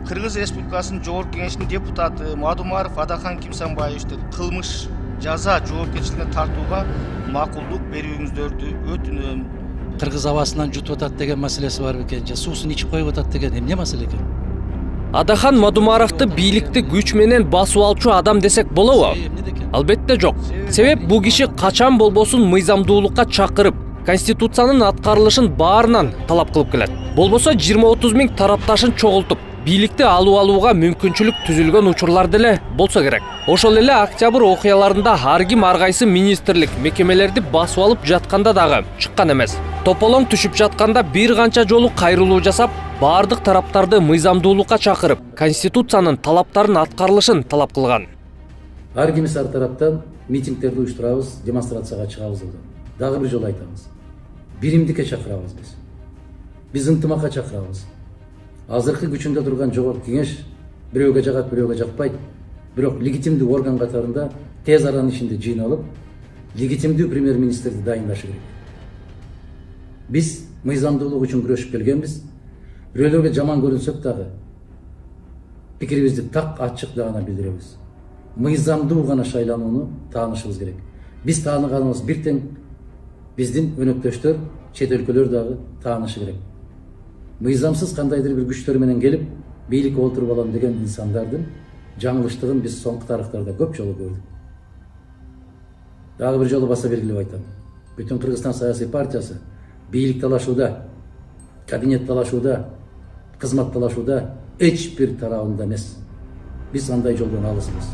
Кыргыз Республикасынын Жогорку Кеңешинин депутаты Мадумаров Адахан Кимсанбаевичти кылмыш жаза жоопкерчилигине тартууга макулдук берүүңүздөрдү өтүнөм. Кыргыз абасынан жутуп атат деген маселеси бар бекен, же суусун ичип коюп атат деген эмне маселе экен? Адахан Мадумаровду бийликти күч менен басып алчу адам десек болобу? Албетте жок. Себеп бул киши качан болбосун мыйзамдуулукка чакырып, Конституциянын аткарылышын баарынан талап кылып келет. Болбосо 20-30 миң тарапташын чогултуп, бийликти алууга мүмкүнчүлүк түзүлгөн учурлар деле болсо керек. Ошол эле октябрь окуяларында ар ким ар кайсы министрлик, мекемелерди басып алып жатканда дагы чыккан эмес. Тополоң түшүп жатканда бир канча жолу кайрылуу жасап, бардык тараптарды мыйзамдуулукка чакырып, Конституциянын талаптарын аткарылышын талап кылган. Ар кимиз ар тараптан митингдерди уюштурабыз, демонстрацияга чыгабыз деп. Дагы бир жолу айтабыз. Биримдикке чакырабыз биз. Биз ынтымакка чакырабыз. Азыркы күчүндө турган Жогорку Кеңеш бирөөгө жагат, бирөөгө жакпайт. Бирок легитимдүү орган катарында тез аранын ичинде жыйналып, легитимдүү премьер-министрди дайындашы керек. Биз мыйзамдуулук үчүн күрөшүп келгенбиз. Бирөөлөргө жаман көрүнсөк дагы пикирибизди так ачык гана билдиребиз. Мыйзамдуу гана шайланууну таанышыбыз керек. Биз тааныганыбыз бир тең, биздин өнөктөштөр, чет өлкөлөр дагы таанышы керек. Мыйзамсыз кандайдыр бир күчтөр менен келип, бийликке олтуруп алам деген инсандардын жаңылыштыгын биз соңку тарыхтарда көп жолу көрдүк. Дагы бир жолу баса белгилеп айтам. Бүтүн Кыргызстан саясий партиясы бийлик талашууда, кабинет талашууда, кызмат талашууда эч бир тарабында эмес. Биз андай жолдон алыспыз.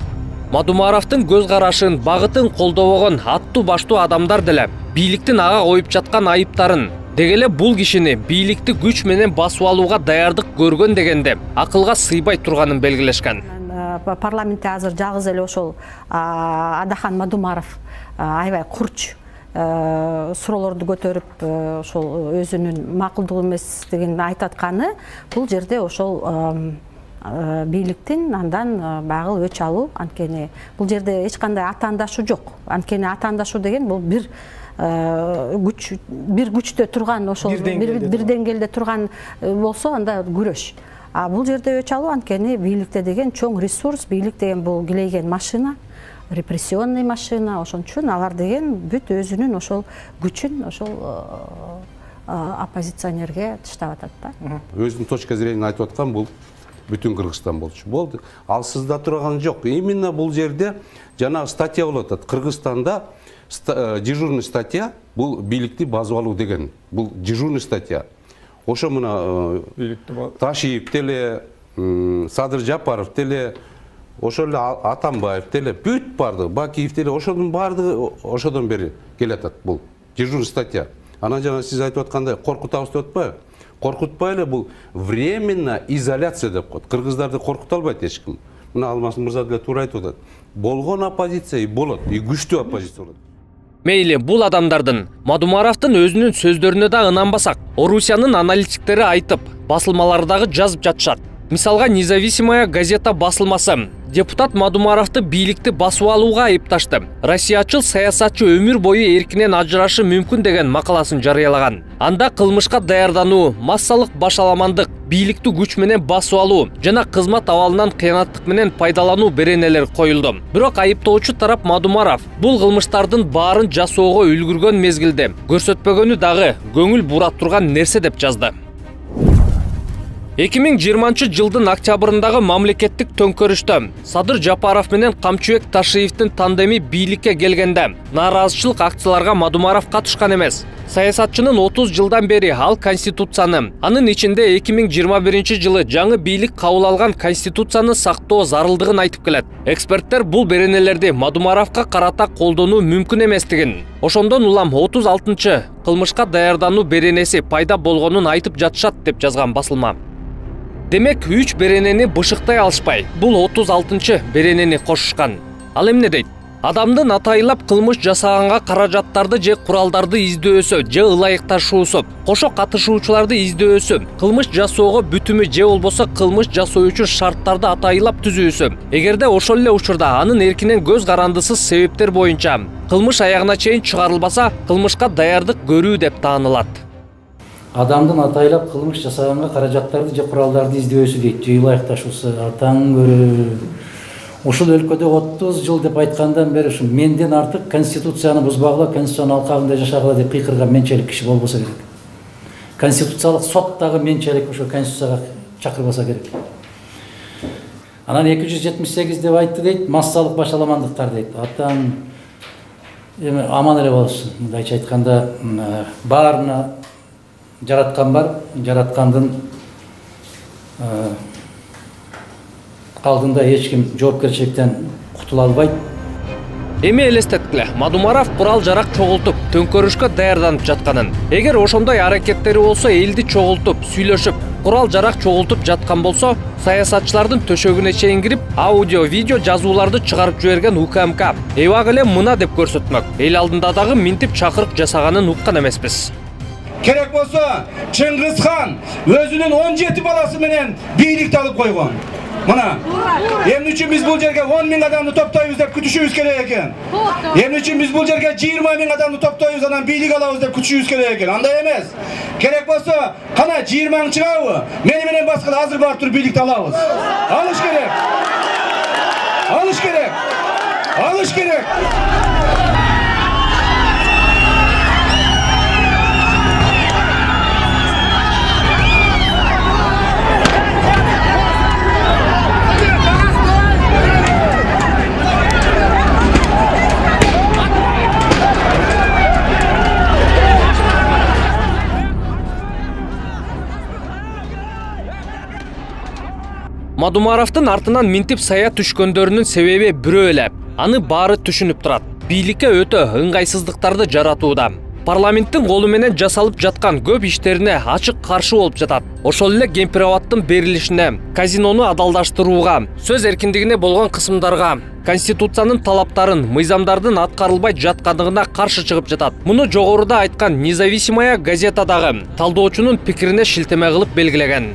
Мадумаровдун көз карашын, багытын колдобогон аттуу баштуу адамдар деле бийликтин ага коюп жаткан айыптарын, дегеле бул кишини бийликти күч менен басып алууга даярдык көргөн дегенде акылга сыйбай турганын белгилешкен. Парламентте азыр жалгыз эле ошол Адахан Мадумаров аябай курч суроолорду көтөрүп, ошол өзүнүн макулдук эместигин айтып атканы, бул жерде ошол бийликтин андан багыл өч алуу, анткени бул жерде эч кандай атаандашуу жок. Анткени атаандашуу деген бул бир күчтө турган, ошол бир деңгээлде турган болсо анда күрөш. А бул жерде өч алуу, анткени бийликте деген чоң ресурс, бийлик деген бул килейген машина, репрессионный машина, ошон үчүн алар деген бүт өзүнүн ошол күчүн ошол оппозиционерге таштап атат да. Өзүнүн точка зрениен айтып аткан бул бүтүн Кыргызстан болчу. Болду. Ал сызда турган жок. Именно бул жерде жана статья болуп атат. Кыргызстанда дежурный статья бул бийликти басып алуу деген. Бул дежурный статья. Ошо мына Ташиев деле, Садыр Жапаров деле, ошол эле Атамбаев деле, бүт барды, Бакиев деле, ошонун бардыгы ошодон бери келатат бул дежурный статья. Анан жана сиз айтып аткандай коркутабыз деп атпайбы? Коркутпай эле бул временно изоляция деп коет. Кыргыздарды коркута албайт эч ким. Мына Алмаз мырза деле туура айтып атат. Болгон оппозиция и болот, и күчтүү оппозиция болот. Мейли бул адамдардын Мадумаровдун өзүнүн сөздөрүнө да ынанбасак, Орусиянын аналитиктери айтып, басылмалары дагы жазып жатышат. Мисалга Независимая газета басылмасы депутат Мадумаровду бийликти басып алууга айыпташты. Россиячыл саясатчы өмүр бою эркинен ажырашы мүмкүн деген макаласын жарыялаган. Анда кылмышка даярдануу, массалык башаламандык, бийликти күч менен басып алуу жана кызмат абалынан кыянаттык менен пайдалануу беренелер коюлду. Бирок айыптоочу тарап Мадумаров бул кылмыштардын баарын жасоого үлгүргөн мезгилде көрсөтпөгөнү дагы көңүл бура турган нерсе деп жазды. 2020 жылдын октябрындагы мамлекеттик төңкөрүштө Садыр Жапаров менен Камчыбек Ташиевдин тандеми бийликке келгенде нааразычылык акцияларга Мадумаров катышкан эмес. Саясатчынын 30 жылдан бери ал Конституцияны, анын ичинде 2021 жылы жаңы бийлик кабыл алган Конституцияны сактоо зарылдыгын айтып келет. Эксперттер бул беренелерди Мадумаровго карата колдонуу мүмкүн эместигин, ошондон улам 36-чы кылмышка даярдануу беренеси пайда болгонун айтып жатышат деп жазган басылма. Демек 3 беренени бышыктай алышпай, бул 36-чы беренени кошушкан. Ал эмне дейт? Адамдын атайылап кылмыш жасаганга каражаттарды же куралдарды издөөсү, же ылайыкташуусу, кошо катышуучуларды издөөсү, кылмыш жасоого бүтүмү же болбосо кылмыш жасоо үчүн шарттарды атайылап түзүүсү. Эгерде ошол эле учурда анын эркинен көз карандысыз себептер боюнча кылмыш аягына чейин чыгарылбаса, кылмышка даярдык көрүү деп таанылат. адамдын атайлап кылмыш жасаганга каражаттарды же куралдарды издөөсү дейт, же ылайыкташуусу атаң көрө. Ушул өлкөдө 30 жыл деп айткандан бери ушу менден артык конституцияны бузбагыла, конституциянын алкагында жашагыла деп кыйкырган менчелик киши болбосо керек. Конституциялык сот дагы менчелик ошо конституцияга чакырбаса керек. Анан 278 деп айтты дейт, массалык башаламандыктар дейт. Атаң эми аман эле болсун. Мындайча айтканда, баарына жараткан бар, жараткандын алдында эч ким жоопкерчиликтен кутула албайт. Эми элестеткиле, Мадумаров курал жарак чогултуп, төңкөрүшкө даярданып жатканын. Эгер ошондой аракеттери болсо, элди чогултуп, сүйлөшүп, курал жарак чогултуп жаткан болсо, саясатчылардын төшөгүнө чейин кирип, аудио, видео жазууларды чыгарып жиберген УКМК эбак эле мына деп көрсөтмөк. Эл алдында дагы минтип чакырык жасаганын уккан эмеспиз. Керек болсо, Чыңгыз хан өзүнүн 17 баласы менен бийликти алып койгон. Мына, эмне үчүн биз бул жерге 10 000 адамды топтойбуз деп күтүшүбүз керек экен. Эмне үчүн биз бул жерге 20 000 адамды топтойбуз, анан бийлик алабыз деп күтүшүбүз керек экен. Андай эмес. Керек болсо, кана 20 000 чыгабы? Мени менен башка азыр барып туруп бийликти алабыз. Алыш керек. Алыш керек. Алыш керек. Мадумаровдун артынан минтип сая түшкөндөрүнүн себеби бирөө эле. Аны баары түшүнүп турат. Бийликке өтө ыңгайсыздыктарды жаратууда. Парламенттин колу менен жасалып жаткан көп иштерине ачык каршы болуп жатат. Ошол эле Кемпироваттын берилишине, казинону адалдаштырууга, сөз эркиндигине болгон кысымдарга, Конституциянын талаптарын, мыйзамдардын аткарылбай жаткандыгына каршы чыгып жатат. Муну жогоруда айткан Независимая газета дагы талдоочунун пикирине шилтеме кылып белгилеген.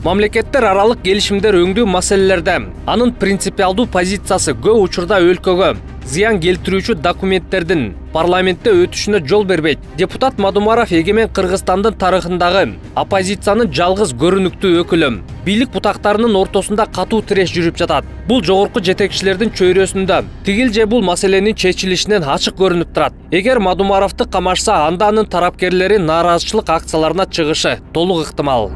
Мамлекеттер аралык келишимдер өңдүү маселелерде анын принципиалдуу позициясы көп учурда өлкөгө зыян келтирүүчү документтердин парламентте өтүшүнө жол бербейт. Депутат Мадумаров эгемен Кыргызстандын тарыхындагы оппозициянын жалгыз көрүнүктүү өкүлү. Бийлик бутактарынын ортосунда катуу тиреш жүрүп жатат. Бул жогорку жетекчилердин чөйрөсүндө тигил же бул маселенин чечилишинен ачык көрүнүп турат. Эгер Мадумаровду камашса, анда анын тарапкерлери нааразычылык акцияларына чыгышы толук ыктымал.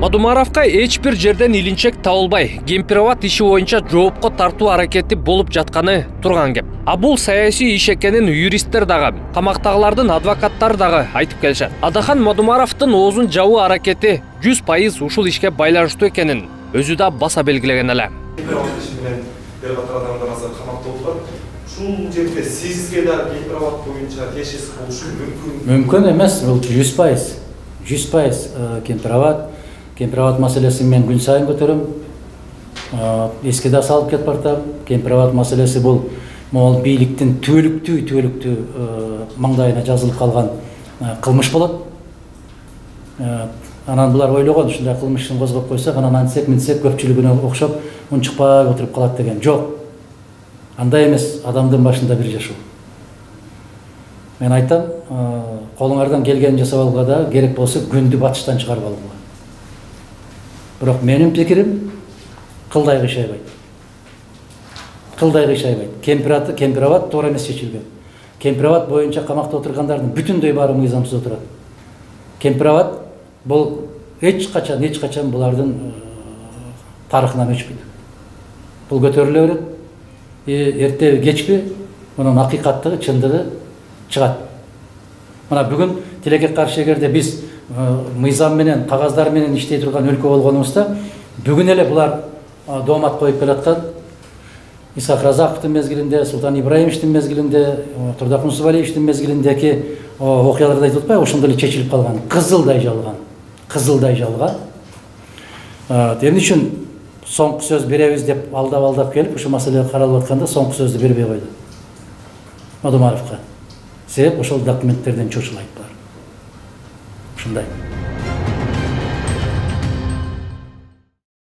Мадумаровка эч бир жерден илинчек табылбай, Кемпироват иши боюнча жоопко тартуу аракети болуп жатканы турган кеп. А бул саясий иш экенин юристтер дагы, камактагылардын адвокаттары дагы айтып келишет. Адахан Мадумаровдун оозун жабуу аракети 100% ушул ишке байланыштуу экенин өзү да баса белгилеген эле. Кемпироват иши менен бир катар адамдар азыр камакта отурат. Ушул жерде сизге да Кемпироват боюнча тиешеси болушу мүмкүн? Мүмкүн эмес, бул 100%. 100% Кемпироват маселесин мен күн сайын көтөрөм. Эске да салып кетип бартам. Кемпироват маселеси бул могул бийликтин түбөлүктүү маңдайына жазылып калган кылмыш болот. Анан булар ойлогон, ушундай кылмышын козгоп койсок, анан антсек минтсек көпчүлүгүнө окшоп унчукпай отуруп калат деген. Жок. Андай эмес, адамдын башында бир жашоо. Мен айтам, колуңардан келгенин жасап алууга да керек болсо күндү батыштан чыгарып алууга. Бирок менин пикирим кылдай кыйшайбайт. Кемпироват туура эмес чечилген. Кемпироват боюнча камакта отургандардын бүтүндөй баары мыйзамсыз отурат. Кемпироват бул эч качан булардын тарыхынан өчпөйт. Бул көтөрүлө берет. Эртеби кечпи мунун акыйкаттыгы, чындыгы чыгат. Мына бүгүн тилекке каршы эгерде биз мыйзам менен, кагаздар менен иштей турган өлкө болгонубузда, бүгүн эле булар доомат коюп келаткан Исаак Разаковдун мезгилинде, Султан Ибраимовичтин мезгилинде, Турдак Мусубалиевичтин мезгилиндеги окуяларды айтып атпайбы, ошондой эле чечилип калган, кызылдай жалган. Эмне үчүн соңку сөз беребиз деп алдап келип, ушу маселе каралып атканда соңку сөздү бербей койду Мадумаровго. Себеп ошол документтерден чочулайт бар. Ушундай.